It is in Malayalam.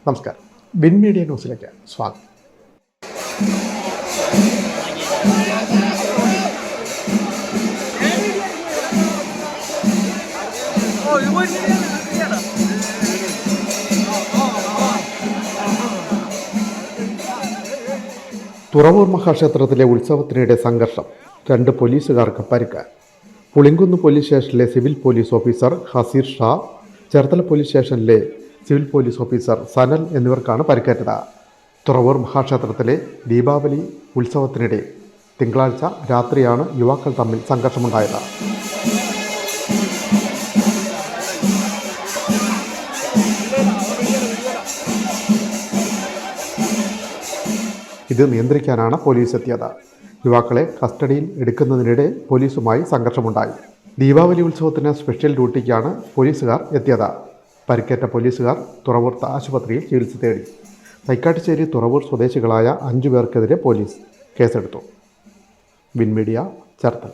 നമസ്കാരം. വിൻ മീഡിയ ന്യൂസിലേക്ക് സ്വാഗതം. തുറവൂർ മഹാക്ഷേത്രത്തിലെ ഉത്സവത്തിനിടെ സംഘർഷം, 2 പോലീസുകാർക്ക് പരിക്ക്. പുളിങ്കുന്ന് പോലീസ് സ്റ്റേഷനിലെ civil police officer Haseer Shah, Cherthala police സ്റ്റേഷനിലെ സിവിൽ പോലീസ് ഓഫീസർ സനൽ എന്നിവർക്കാണ് പരിക്കേറ്റത്. തുറവൂർ മഹാക്ഷേത്രത്തിലെ ദീപാവലി ഉത്സവത്തിനിടെ തിങ്കളാഴ്ച രാത്രിയാണ് യുവാക്കൾ തമ്മിൽ സംഘർഷമുണ്ടായത്. ഇത് നിയന്ത്രിക്കാനാണ് പോലീസ് എത്തിയത്. യുവാക്കളെ കസ്റ്റഡിയിൽ എടുക്കുന്നതിനിടെ പോലീസുമായി സംഘർഷമുണ്ടായി. ദീപാവലി ഉത്സവത്തിന് സ്പെഷ്യൽ ഡ്യൂട്ടിക്കാണ് പോലീസുകാർ എത്തിയത്. പരിക്കേറ്റ പോലീസുകാർ തുറവൂർ ആശുപത്രിയിൽ ചികിത്സ തേടി. തൈക്കാട്ടുശ്ശേരി തുറവൂർ സ്വദേശികളായ 5 പേർക്കെതിരെ പോലീസ് കേസെടുത്തു. Win media, Cherthala.